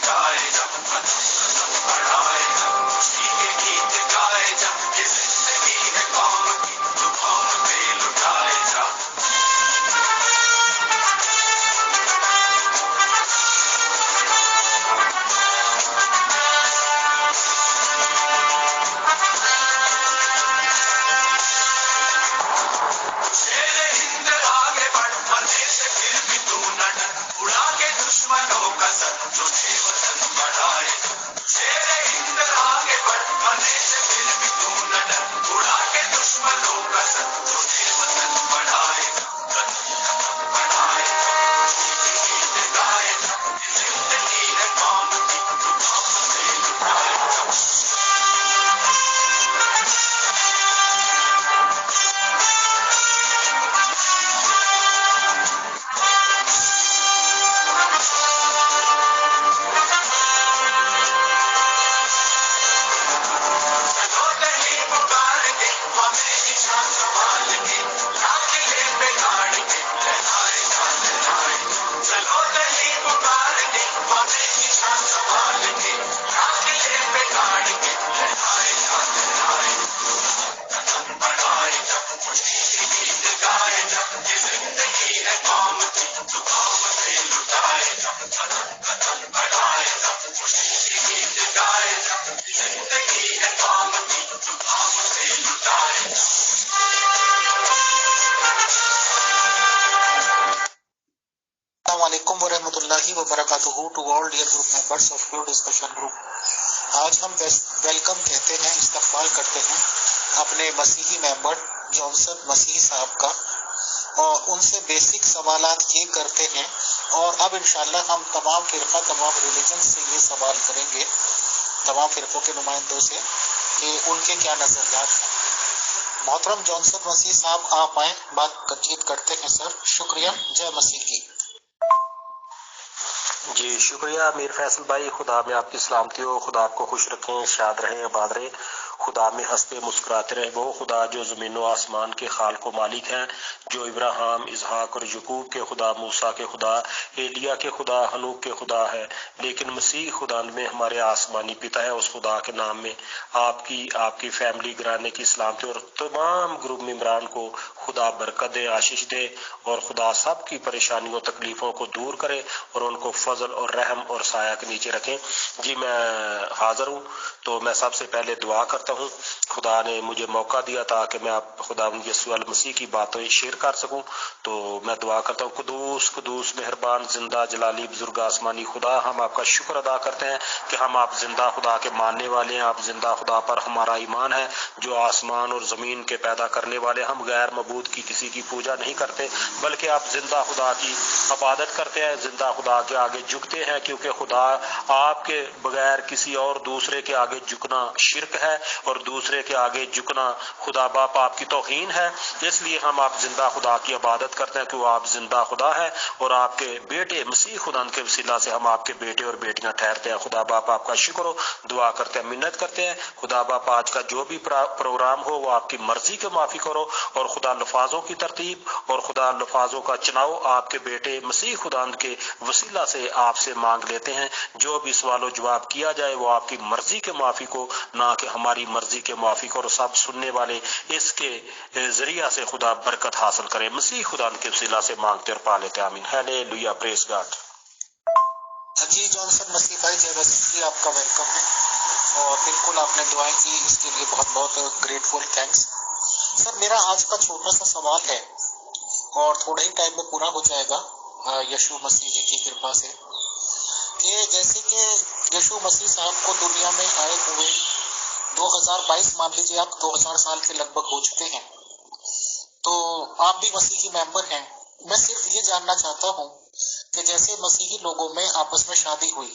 लुटाए जा, कदम कदम बढ़ाए जा, खुशी के गीत गाए जा, ये जिंदगी है कौम की, तू कौम पे लुटाए जा। शेरे हिंद आगे बढ़, मरने से फिर भी तू न डर, उड़ा के दुश्मनों का सर, तुझे वतन बढ़ाए जा। शेरे हिंद आगे बढ़, मरने से फिर भी तू न डर, उड़ा के दुश्मनों का सर, तुझे वतन बढ़ाए जा, कदम कदम बढ़ाए जा, खुशी के गीत गाए जा, ये जिंदगी है कौम की, तू कौम पे लुटाए जा। चलो नहीं पुकार के, हमें निशान संभाल के, राखिले पे गाड़ के, लहराए जा लहराए जा। चलो नहीं पुकार के, हमें निशान संभाल के, राखिले पे गाड़ के, लहराए जा लहराए जा। कदम बढ़ाए जा, खुशी के गीत गाए जा, ये जिंदगी है कौम की, तू कौम पे लुटाए जा। कदम कदम बढ़ाए जा, खुशी के गीत गाए जा, ये जिंदगी है कौम की, तू कौम पे लुटाए जा। अस्सलामुअलैकुम वरहमतुल्लाहि वबरकातुहू to all dear group members of your discussion group. आज हम वेलकम कहते हैं, इस्तकबाल करते हैं अपने मसीही मेंबर जॉनसन मसीह साहब का, और उनसे बेसिक सवालात ये करते हैं। और अब इंशाल्लाह हम तमाम फिरका, तमाम रिलीजन से ये सवाल करेंगे, तमाम फिरकों के नुमाइंदों से, कि उनके क्या नजरियात हैं। मोहतरम जॉनसन मसीह साहब, आप आए, बातचीत करते हैं सर। शुक्रिया। जय मसीह की। जी शुक्रिया मीर फैसल भाई, खुदा में आपकी सलामती हो, खुदा आपको खुश रखें, शाद रहें, आबाद रहे, खुदा में हंसते मुस्कुराते रहे। वो खुदा जो ज़मीन व आसमान के खाल को मालिक हैं, जो इब्राहिम, इसहाक और यकूब के खुदा, मूसा के खुदा, एलिया के खुदा, हनूक के खुदा है, लेकिन मसीह खुदा में हमारे आसमानी पिता है। उस खुदा के नाम में आपकी फैमिली घराने की सलामती और तमाम ग्रुप मेंबरान को खुदा बरकत दे, आशीष दे, और खुदा सब की परेशानियों तकलीफों को दूर करे और उनको फजल और रहम और साया के नीचे रखें। जी मैं हाजिर हूँ, तो मैं सबसे पहले दुआ करता हूँ। खुदा ने मुझे मौका दिया था कि मैं आप खुदा यीशु मसीह की बातें शेयर कर सकूं, तो मैं दुआ करता हूँ। कुदूस कुदूस मेहरबान जिंदा जलाली बुजुर्ग आसमानी खुदा, हम आपका शुक्र अदा करते हैं कि हम आप जिंदा खुदा के मानने वाले हैं। आप जिंदा खुदा पर हमारा ईमान है, जो आसमान और जमीन के पैदा करने वाले। हम गैर मबूद की किसी की पूजा नहीं करते, बल्कि आप जिंदा खुदा की इबादत करते हैं, जिंदा खुदा के आगे झुकते हैं, क्योंकि खुदा आपके बगैर किसी और दूसरे के आगे झुकना शिर्क है, और दूसरे के आगे झुकना खुदा बाप आपकी तौहीन है। इसलिए हम आप जिंदा खुदा की इबादत करते हैं कि वो आप जिंदा खुदा है, और आपके बेटे मसीह खुदा के वसीला से हम आपके बेटे और बेटियां ठहरते हैं। खुदा बाप आपका शुक्र हो, दुआ करते हैं, मिन्नत करते हैं। खुदा बाप आज का जो भी प्रोग्राम हो वो आपकी मर्जी के माफी करो, और खुदा लफाजों की तरतीब और खुदा लफाजों का चुनाव आपके बेटे मसीह खुदा के वसीला से आपसे मांग लेते हैं। जो भी सवाल जवाब किया जाए वो आपकी मर्जी के माफी को, ना कि हमारी मर्जी के माफी को, और सब सुनने वाले इसके जरिया से खुदा बरकत हासिल करें। मसीह खुदा के वसीला से मांगते और पा लेते, आमीन। Hallelujah, praise God. जी जॉनसन मसीह भाई, जय मसीह, आपका वेलकम है, और बिल्कुल आपने दुआएं की, इसके लिए बहुत बहुत ग्रेटफुल, थैंक्स सर। मेरा आज का छोटा सा सवाल है और थोड़े ही टाइम में पूरा हो जाएगा यीशु मसीह जी की कृपा से, कि जैसे कि यीशु मसीह साहब को दुनिया में आए हुए 2022 मान लीजिए आप 2000 साल के लगभग हो चुके हैं, तो आप भी मसीही मेंबर हैं। मैं सिर्फ ये जानना चाहता हूँ कि जैसे मसीही लोगों में आपस में शादी हुई,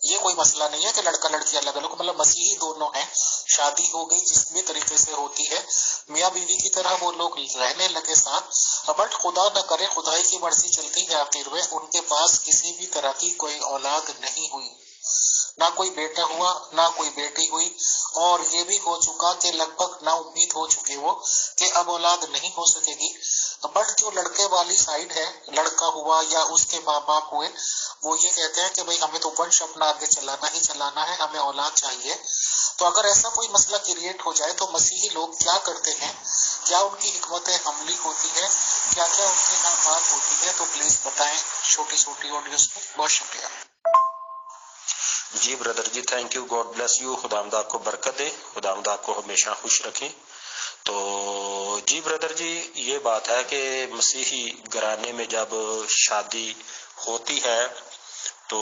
ये कोई मसला नहीं है कि लड़का लड़की अलग अलग, मतलब मसीही दोनों हैं, शादी हो गई जिस भी तरीके से होती है, मियाँ बीवी की तरह वो लोग रहने लगे साथ, बट खुदा न करे, खुदाई की मर्जी चलती है, आखिर में उनके पास किसी भी तरह की कोई औलाद नहीं हुई। ना कोई बेटा हुआ ना कोई बेटी हुई, और ये भी हो चुका कि लगभग ना उम्मीद हो चुकी वो कि अब औलाद नहीं हो सकेगी। बट जो लड़के वाली साइड है, लड़का हुआ या उसके माँ बाप हुए, वो ये कहते हैं कि भाई हमें तो वंश अपना आगे चलाना ही चलाना है, हमें औलाद चाहिए। तो अगर ऐसा कोई मसला क्रिएट हो जाए तो मसीही लोग क्या करते हैं, क्या उनकी हिकमत अमली होती है, क्या क्या उनकी बात होती है, तो प्लीज बताएं छोटी छोटी ऑडियोज में। बहुत शुक्रिया जी ब्रदर जी, thank you, God bless you. खुदावंद आपको बरकत दे, खुदावंद आपको हमेशा खुश रखे। तो जी ब्रदर जी, ये बात है कि मसीही घराने में जब शादी होती है तो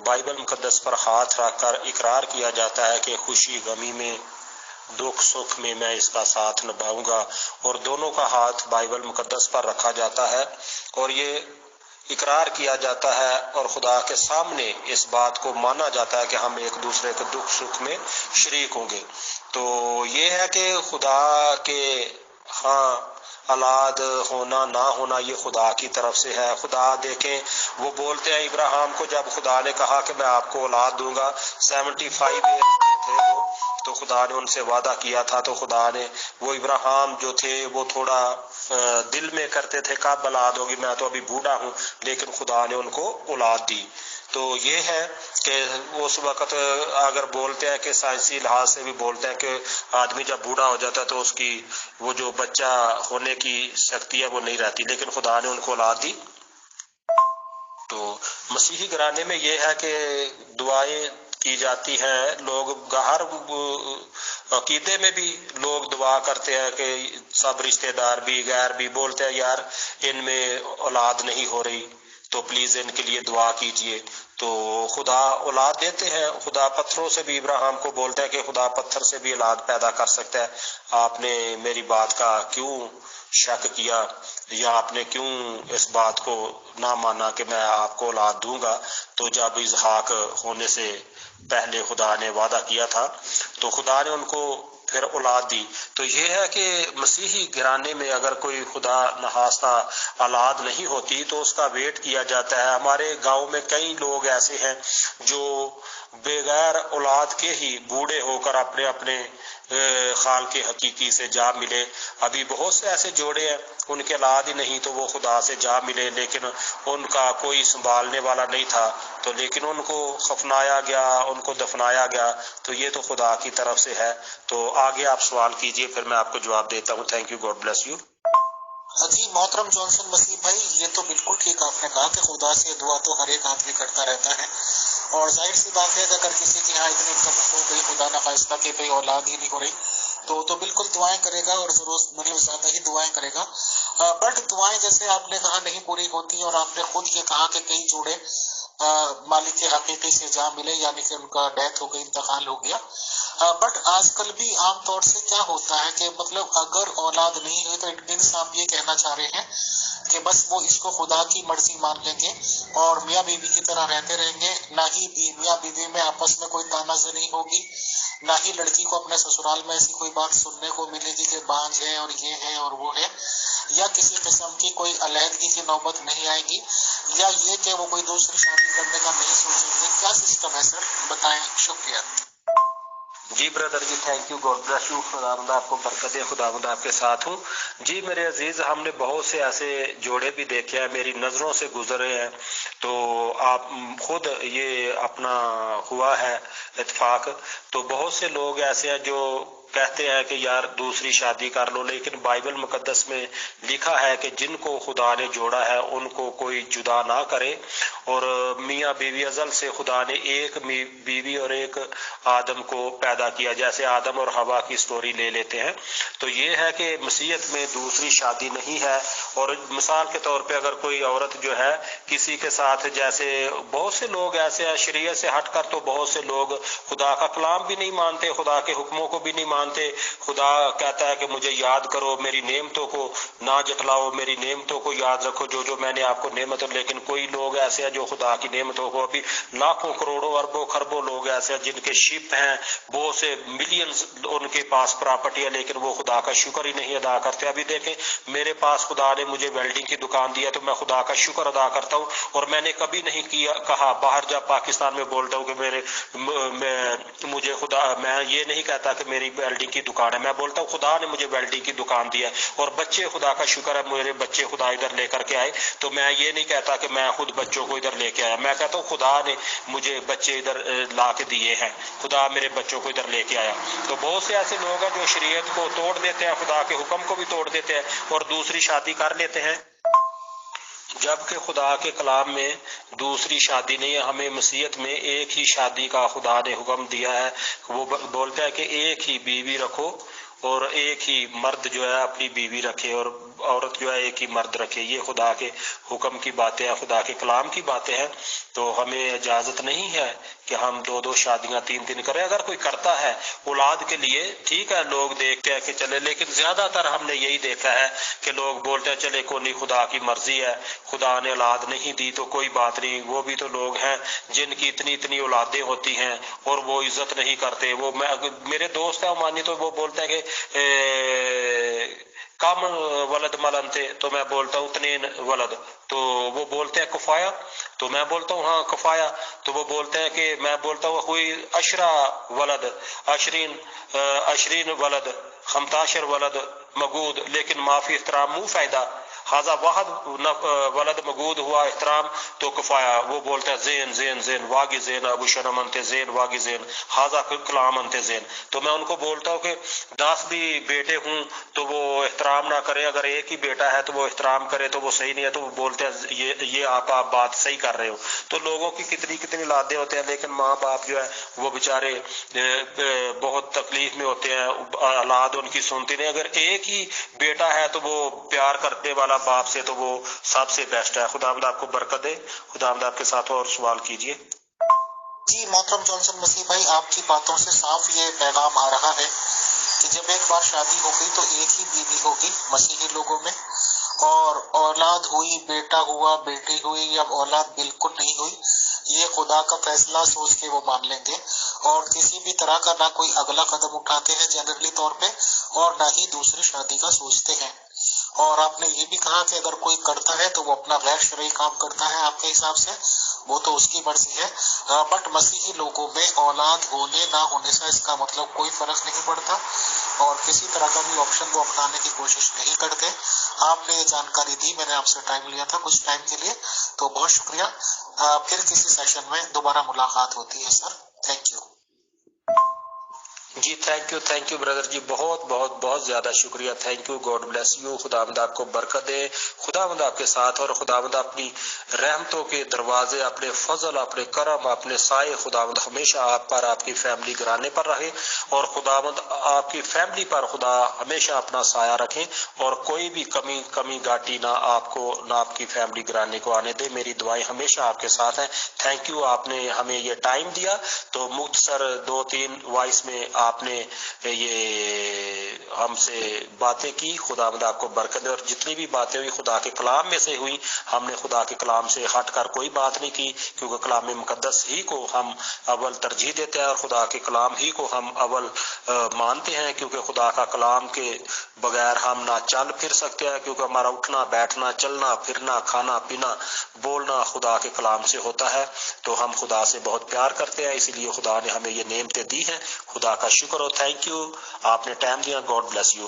बाइबल मुकद्दस पर हाथ रखकर इकरार किया जाता है कि खुशी गमी में, दुख सुख में मैं इसका साथ निभाऊंगा, और दोनों का हाथ बाइबल मुकद्दस पर रखा जाता है और ये इकरार किया जाता है और खुदा के सामने इस बात को माना जाता है कि हम एक दूसरे के दुख सुख में शरीक होंगे। तो ये है कि खुदा के हाँ औलाद होना ना होना ये खुदा की तरफ से है। खुदा देखें, वो बोलते हैं इब्राहिम को, जब खुदा ने कहा कि मैं आपको औलाद दूंगा, 75 ईयर्स के थे वो, तो खुदा ने उनसे वादा किया था। तो खुदा ने वो इब्राहिम जो थे वो थोड़ा दिल में करते थे कब औलाद होगी, मैं तो अभी बूढ़ा हूँ, लेकिन खुदा ने उनको औलाद दी। तो ये है कि उस वक्त अगर बोलते हैं कि साइंसी लिहाज से भी बोलते हैं कि आदमी जब बूढ़ा हो जाता है तो उसकी वो जो बच्चा होने की शक्ति है वो नहीं रहती, लेकिन खुदा ने उनको औलाद दी। तो मसीही घराने में ये है कि दुआएं की जाती है, लोग हर अकीदे में भी लोग दुआ करते हैं कि सब रिश्तेदार भी गैर भी बोलते हैं यार इनमें औलाद नहीं हो रही, तो प्लीज इनके लिए दुआ कीजिए। तो खुदा औलाद देते हैं, खुदा पत्थरों से भी इब्राहिम को बोलता है कि खुदा पत्थर से भी औलाद पैदा कर सकता है, आपने मेरी बात का क्यों शक किया या आपने क्यों इस बात को ना माना कि मैं आपको औलाद दूंगा। तो जब इसहाक होने से पहले खुदा ने वादा किया था तो खुदा ने उनको फिर औलाद दी। तो ये है कि मसीही घराने में अगर कोई खुदा नखास्ता औलाद नहीं होती तो उसका वेट किया जाता है। हमारे गांव में कई लोग ऐसे हैं जो बगैर औलाद के ही बूढ़े होकर अपने अपने खाल के हकीकी से जा मिले। अभी बहुत से ऐसे जोड़े हैं उनके औलाद ही नहीं तो वो खुदा से जा मिले, लेकिन उनका कोई संभालने वाला नहीं था, तो लेकिन उनको खफनाया गया, उनको दफनाया गया। तो ये तो खुदा की तरफ से है। तो आगे आप सवाल कीजिए, फिर मैं आपको जवाब देता हूँ। Thank you, God bless you. जी मोहतरम जॉनसन मसीह भाई, ये तो बिल्कुल ठीक आपने कहा कि खुदा से दुआ तो हर एक आदमी करता रहता है, और जाहिर सी बात है कि अगर किसी के यहाँ इतनी कमी हो गई खुदा ना खास्ता कि भाई औलाद ही नहीं हो रही तो बिल्कुल दुआएं करेगा और जरूर मतलब ज्यादा ही दुआएं करेगा। बट दुआएं जैसे आपने कहा नहीं पूरी होती, और आपने खुद ये कहा कि कई जोड़े मालिक के हकीकी से जा मिले, यानी कि उनका डेथ हो गई, इंतकाल हो गया। बट आजकल भी आमतौर से क्या होता है कि मतलब अगर औलाद नहीं हुई तो इट मीन्स आप ये कहना चाह रहे हैं कि बस वो इसको खुदा की मर्जी मान लेंगे और मियाँ बीवी की तरह रहते रहेंगे, ना ही मियाँ बीवी में आपस में कोई तानाजनी होगी, ना ही लड़की को अपने ससुराल में ऐसी कोई बात सुनने को मिलेगी कि बांझ है और ये है और वो है, या किसी किस्म की कोई अलहदगी की नौबत नहीं आएगी, या ये कि वो कोई दूसरी शादी करने का नहीं सोचेंगे। क्या सिस्टम है सर, बताएं। शुक्रिया जी ब्रदर जी, thank you, God bless you. खुदावंद आपको बरकत दे, खुदावंद आपके साथ हूँ। जी मेरे अजीज, हमने बहुत से ऐसे जोड़े भी देखे हैं, मेरी नजरों से गुजरे हैं, तो आप खुद ये अपना हुआ है इत्तेफाक। तो बहुत से लोग ऐसे हैं जो कहते हैं कि यार दूसरी शादी कर लो, लेकिन बाइबल मुकद्दस में लिखा है कि जिनको खुदा ने जोड़ा है उनको कोई जुदा ना करे, और मियाँ बीवी अज़ल से खुदा ने एक बीवी और एक आदम को पैदा किया। जैसे आदम और हवा की स्टोरी ले लेते हैं, तो ये है कि मसीहत में दूसरी शादी नहीं है। और मिसाल के तौर पे अगर कोई औरत जो है किसी के साथ, जैसे बहुत से लोग ऐसे हैं शरीयत से हटकर, तो बहुत से लोग खुदा का कलाम भी नहीं मानते, खुदा के हुक्मों को भी नहीं मानते। खुदा कहता है कि मुझे याद करो, मेरी नेमतों को ना जटलाओ, मेरी नेमतों को याद रखो जो जो मैंने आपको नेमत। लेकिन कोई लोग ऐसे हैं जो खुदा की नेमतों को, अभी लाखों करोड़ों अरबों खरबों लोग ऐसे हैं जिनके शिप हैं, बहुत से मिलियंस उनके पास प्रॉपर्टी है, लेकिन वो खुदा का शुक्र ही नहीं अदा करते। अभी देखें, मेरे पास खुदा ने मुझे वेल्डिंग की दुकान दी है तो मैं खुदा का शुक्र अदा करता हूँ, और मैंने कभी नहीं कहा बाहर जब पाकिस्तान में बोलता हूँ कि मुझे खुदा, मैं ये नहीं कहता कि मेरी वेल्डिंग की दुकान है, मैं बोलता हूँ खुदा ने मुझे वेल्डिंग की दुकान दी है, और बच्चे खुदा का शुक्र है मेरे बच्चे खुदा इधर लेकर के आए, तो मैं ये नहीं कहता कि मैं खुद बच्चों को इधर लेके आया, मैं कहता हूँ खुदा ने मुझे बच्चे इधर ला के दिए हैं, खुदा मेरे बच्चों को इधर लेके आया। तो बहुत से ऐसे लोग हैं जो शरीयत को तोड़ देते हैं, खुदा के हुक्म को भी तोड़ देते हैं और दूसरी शादी कर लेते हैं, जबकि खुदा के कलाम में दूसरी शादी नहीं है। हमें मसीहत में एक ही शादी का खुदा ने हुक्म दिया है। वो बोलता है कि एक ही बीवी रखो और एक ही मर्द जो है अपनी बीवी रखे, और औरत जो है एक ही मर्द रखे। ये खुदा के हुक्म की बातें हैं, खुदा के कलाम की बातें हैं। तो हमें इजाजत नहीं है कि हम 2-2 शादियां 3-3 करें। अगर कोई करता है औलाद के लिए, ठीक है, लोग देखते हैं कि चले, लेकिन ज्यादातर हमने यही देखा है कि लोग बोलते हैं चले कोई नहीं, खुदा की मर्जी है, खुदा ने औलाद नहीं दी तो कोई बात नहीं। वो भी तो लोग हैं जिनकी इतनी इतनी औलादें होती हैं और वो इज्जत नहीं करते। वो मेरे दोस्त है ओमानी, तो वो बोलते हैं कि कम वलद मलन थे, तो मैं बोलता हूँ तनीन वलद, तो वो बोलते हैं कफाया, तो मैं बोलता हूँ हाँ कफाया, तो वो बोलते हैं कि मैं बोलता हूँ हुई अशरा वलद, अशरीन वलद, खमताशर वलद मगूद, लेकिन माफी एहतराम मुंह फायदा, हाजा वाहद वलद मगूद हुआ एहतराम तो कफाया। वो बोलते हैं जेन जेन जेन वागी जेन अबू शरम अंते जेन वागी जेन हाजा कलाम अंते जेन। तो मैं उनको बोलता हूँ कि 10 भी बेटे हूं तो वो एहतराम ना करे, अगर एक ही बेटा है तो वो एहतराम करे, तो वो सही नहीं है। तो वो बोलते हैं ये आप बात सही कर रहे हो। तो लोगों की कितनी कितनी लादे होते हैं, लेकिन माँ बाप जो है वो बेचारे बहुत तकलीफ में होते हैं, औलाद उनकी सुनती नहीं। अगर एक ही बेटा है तो वो प्यार करने वाला बाप से तो वो सबसे बेस्ट है। खुदावंद आपको बरकत दे। खुदावंद आपके साथ और सवाल कीजिए। जी मोहतरम जॉनसन मसीह भाई, आपकी बातों से साफ ये पैगाम आ रहा है कि जब एक बार शादी हो गई तो एक ही बीवी होगी मसीही लोगों में, और औलाद हुई, बेटा हुआ, बेटी हुई या औलाद बिल्कुल नहीं हुई, ये खुदा का फैसला सोच के वो मान लेंगे और किसी भी तरह का ना कोई अगला कदम उठाते हैं जनरली तौर पे, और ना ही दूसरी शादी का सोचते हैं। और आपने ये भी कहा कि अगर कोई करता है तो वो अपना गैर शरई काम करता है, आपके हिसाब से वो तो उसकी मर्जी है। बट मसीही लोगों में औलाद होने ना होने से इसका मतलब कोई फर्क नहीं पड़ता और किसी तरह का भी ऑप्शन वो अपनाने की कोशिश नहीं करते। आपने ये जानकारी दी, मैंने आपसे टाइम लिया था कुछ टाइम के लिए, तो बहुत शुक्रिया। फिर किसी सेशन में दोबारा मुलाकात होती है सर। थैंक यू जी, थैंक यू ब्रदर जी, बहुत बहुत बहुत ज्यादा शुक्रिया। Thank you, God bless you. खुदावंद आपको बरकत दे, खुदावंद आपके साथ, और खुदावंद अपनी रहमतों के दरवाजे, अपने फजल, अपने करम, अपने साए खुदावंद हमेशा आप पर, आपकी फैमिली घराने पर रहे, और खुदावंद आपकी फैमिली पर खुदा हमेशा अपना साया रखे और कोई भी कमी घाटी ना आपको ना आपकी फैमिली घराने को आने दे। मेरी दुआएं हमेशा आपके साथ हैं। थैंक यू, आपने हमें ये टाइम दिया। तो मुख्तसर 2-3 वॉइस में आपने ये हमसे बातें की। खुदावंद आपको बरकत दे। और जितनी भी बातें हुई खुदा के कलाम में से हुई, हमने खुदा के कलाम से हटकर कोई बात नहीं की, क्योंकि कलाम मुकद्दस ही को हम अव्वल तरजीह देते हैं और खुदा के कलाम ही को हम अव्वल मानते हैं, क्योंकि खुदा का कलाम के बगैर हम ना चल फिर सकते हैं, क्योंकि हमारा उठना बैठना, चलना फिरना, खाना पीना, बोलना खुदा के कलाम से होता है। तो हम खुदा से बहुत प्यार करते हैं, इसलिए खुदा ने हमें ये नेमतें दी हैं। खुदा का शुक्र हो। थैंक यू, आपने टाइम दिया। God bless you.